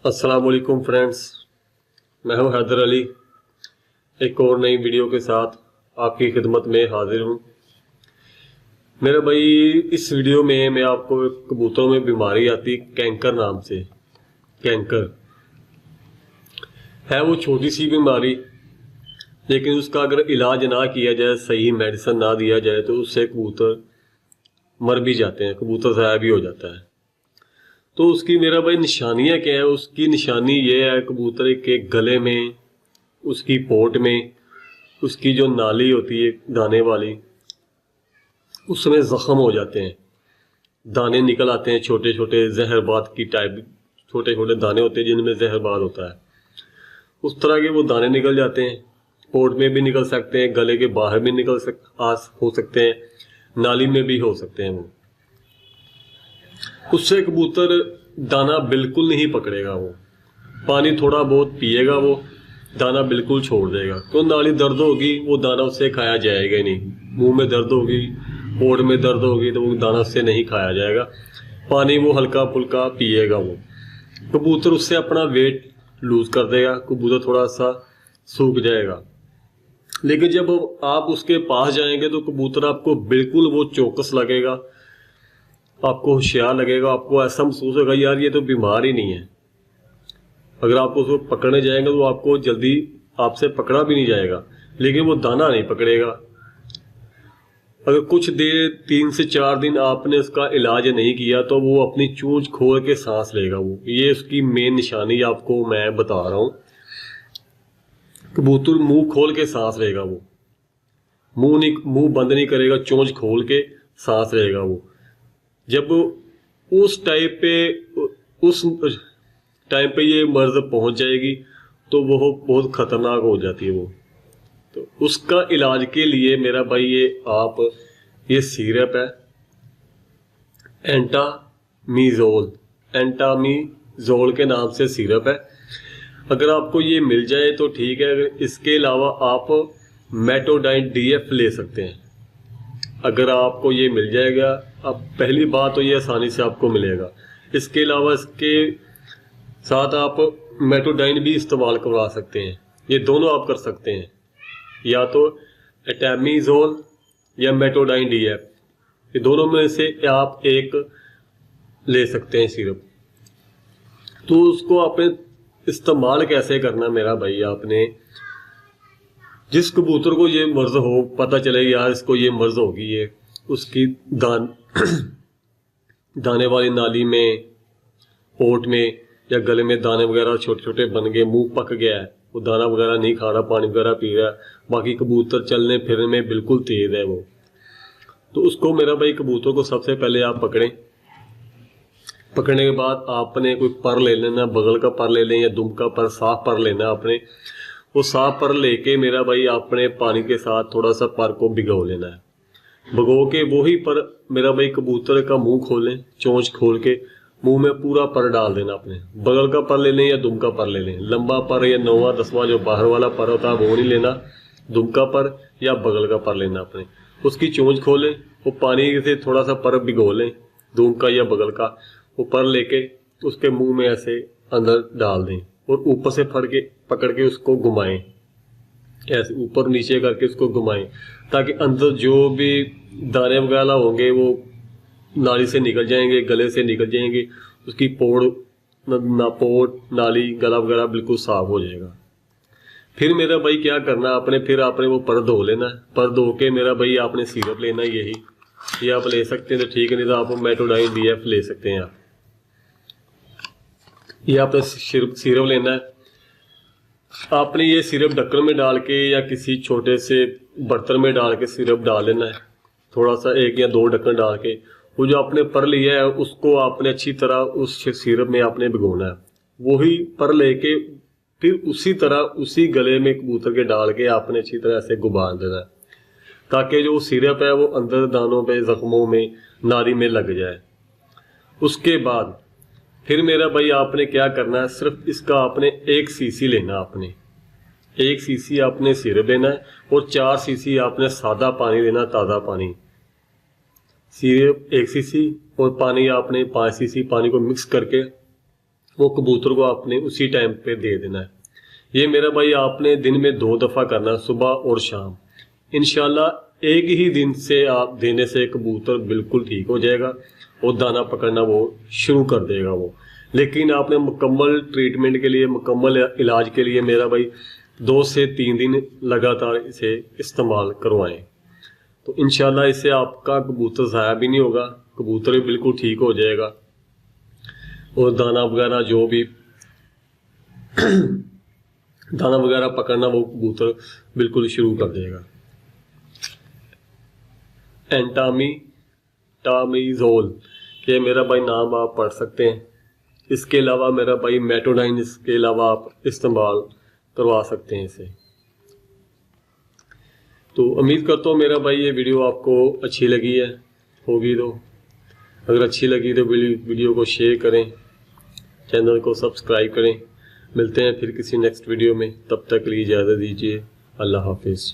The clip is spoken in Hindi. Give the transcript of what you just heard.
अस्सलाम वालेकुम फ्रेंड्स, मैं हूं हैदर अली। एक और नई वीडियो के साथ आपकी खिदमत में हाजिर हूं। मेरे भाई, इस वीडियो में मैं आपको कबूतरों में बीमारी आती कैंकर नाम से। कैंकर है वो छोटी सी बीमारी, लेकिन उसका अगर इलाज ना किया जाए, सही मेडिसिन ना दिया जाए, तो उससे कबूतर मर भी जाते हैं, कबूतर ज़ाया भी हो जाता है। तो उसकी मेरा भाई निशानियां क्या है? उसकी निशानी ये है, कबूतर के गले में, उसकी पोट में, उसकी जो नाली होती है दाने वाली, उसमें जख्म हो जाते हैं, दाने निकल आते हैं, छोटे छोटे जहरबाद की टाइप छोटे छोटे दाने होते हैं जिनमें जहरबाद होता है। उस तरह के वो दाने निकल जाते हैं। पोट में भी निकल सकते हैं, गले के बाहर भी हो सकते हैं, नाली में भी हो सकते हैं। वो उससे कबूतर दाना बिल्कुल नहीं पकड़ेगा। वो पानी थोड़ा बहुत पिएगा, वो दाना बिल्कुल छोड़ देगा। तो नाली दर्द होगी, वो दाना उससे खाया जाएगा ही नहीं। मुंह में दर्द होगी, पोट में दर्द होगी, तो वो दाना उससे नहीं खाया जाएगा। पानी वो हल्का फुल्का पिएगा। वो कबूतर उससे अपना वेट लूज कर देगा, कबूतर थोड़ा सा सूख जाएगा। लेकिन जब आप उसके पास जाएंगे तो कबूतर आपको बिल्कुल वो चौकस लगेगा, आपको होशियार लगेगा, आपको ऐसा महसूस होगा यार ये तो बीमार ही नहीं है। अगर आप उसको पकड़ने जाएंगे तो आपको जल्दी आपसे पकड़ा भी नहीं जाएगा, लेकिन वो दाना नहीं पकड़ेगा। अगर कुछ देर 3 से 4 दिन आपने उसका इलाज नहीं किया तो वो अपनी चोंच खोल के सांस लेगा। वो ये उसकी मेन निशानी आपको मैं बता रहा हूँ। कबूतर मुंह खोल के सांस लेगा, वो मुंह बंद नहीं करेगा, चोंच खोल के सांस लेगा। वो जब उस टाइम पे ये मर्ज पहुंच जाएगी तो वो बहुत खतरनाक हो जाती है। वो तो उसका इलाज के लिए मेरा भाई ये सिरप है, एंटामीजोल के नाम से सिरप है। अगर आपको ये मिल जाए तो ठीक है। अगर इसके अलावा आप मेटोडाइन डीएफ ले सकते हैं। अगर आपको ये मिल जाएगा, अब पहली बात तो ये आसानी से आपको मिलेगा। इसके अलावा इसके साथ आप मेटोडाइन भी इस्तेमाल करवा सकते हैं। ये दोनों आप कर सकते हैं, या तो एटामीजोल या मेटोडाइन डीएफ, ये दोनों में से आप एक ले सकते हैं सिरप। तो उसको आपने इस्तेमाल कैसे करना मेरा भाई? आपने जिस कबूतर को ये मर्ज हो, पता चले यार इसको ये मर्ज होगी, ये उसकी दाने वाली नाली में, पोट में या गले में दाने वगैरह छोटे छोटे बन गए, मुंह पक गया है, वो दाना वगैरह नहीं खा रहा, पानी वगैरह पी रहा है, बाकी कबूतर चलने फिरने में बिल्कुल तेज है वो, तो उसको मेरा भाई कबूतर को सबसे पहले आप पकड़ें। पकड़ने के बाद आपने कोई पर ले लेना, बगल का पर ले लें या दुम का पर, साफ पर लेना आपने। वो साफ पर लेके मेरा भाई आपने पानी के साथ थोड़ा सा पर को भिगो लेना है। भिगो के वही पर मेरा भाई कबूतर का मुंह खोलें, चोंच खोल के मुंह में पूरा पर डाल देना। अपने बगल का पर ले लें या दुम का पर ले लें, लंबा पर या 9वां 10वां जो बाहर वाला पर होता है वो नहीं लेना, दुम का पर या बगल का पर लेना। अपने उसकी चोंच खोलें, वो पानी से थोड़ा सा पर भिगो लें, दुम का या बगल का, वो पर लेके उसके मुंह में ऐसे अंदर डाल दें और ऊपर से पकड़ के उसको घुमाएं, ऐसे ऊपर नीचे करके उसको घुमाएं, ताकि अंदर जो भी दाने वगैरह होंगे वो नाली से निकल जाएंगे, गले से निकल जाएंगे, उसकी पोट नाली गला वगैरह बिल्कुल साफ हो जाएगा। फिर मेरा भाई क्या करना आपने, फिर आपने वो पर धो लेना है। पर धो के मेरा भाई आपने सिरप लेना, यही ये आप ले सकते हैं तो ठीक है, नहीं तो आप मेटोडाइन डीएफ ले सकते हैं। आप ये आपने सिरप लेना है। आपने ये सिरप ढक्कन में डाल के या किसी छोटे से बर्तन में डाल के सिरप डाल लेना है, थोड़ा सा 1 या 2 ढक्कन डाल के। वो जो आपने पर लिया है उसको आपने अच्छी तरह उस सिरप में आपने भिगोना है। वही पर लेके फिर उसी तरह उसी गले में कबूतर के डाल के आपने अच्छी तरह से गुबान देना है, ताकि जो सिरप है वो अंदर दानों पे, जख्मों में, नाली में लग जाए। उसके बाद फिर मेरा भाई आपने क्या करना है, सिर्फ इसका आपने 1 सीसी लेना। आपने 1 सीसी आपने सिरप लेना है और 4 सीसी आपने सादा पानी लेना, ताज़ा पानी। सिरप 1 सीसी और पानी आपने 5 सीसी पानी को मिक्स करके वो कबूतर को आपने उसी टाइम पे दे देना है। ये मेरा भाई आपने दिन में 2 दफ़ा करना, सुबह और शाम। इंशाल्लाह एक ही दिन से आप देने से कबूतर बिल्कुल ठीक हो जाएगा और दाना पकड़ना वो शुरू कर देगा वो। लेकिन आपने मुकम्मल ट्रीटमेंट के लिए, मुकम्मल इलाज के लिए मेरा भाई 2 से 3 दिन लगातार इसे इस्तेमाल करवाएं। तो इंशाल्लाह इससे आपका कबूतर ज़ाया भी नहीं होगा, कबूतर भी बिल्कुल ठीक हो जाएगा और दाना वगैरह जो भी दाना वगैरह पकड़ना वो कबूतर बिल्कुल शुरू कर देगा। एंटामीटामीजोल ये मेरा भाई नाम आप पढ़ सकते हैं। इसके अलावा मेरा भाई मेटोडाइन, इसके अलावा आप इस्तेमाल करवा सकते हैं इसे। तो उम्मीद करता हूँ मेरा भाई ये वीडियो आपको अच्छी लगी है होगी। तो अगर अच्छी लगी तो वीडियो को शेयर करें, चैनल को सब्सक्राइब करें। मिलते हैं फिर किसी नेक्स्ट वीडियो में, तब तक के लिए इजाज़त दीजिए। अल्लाह हाफिज़।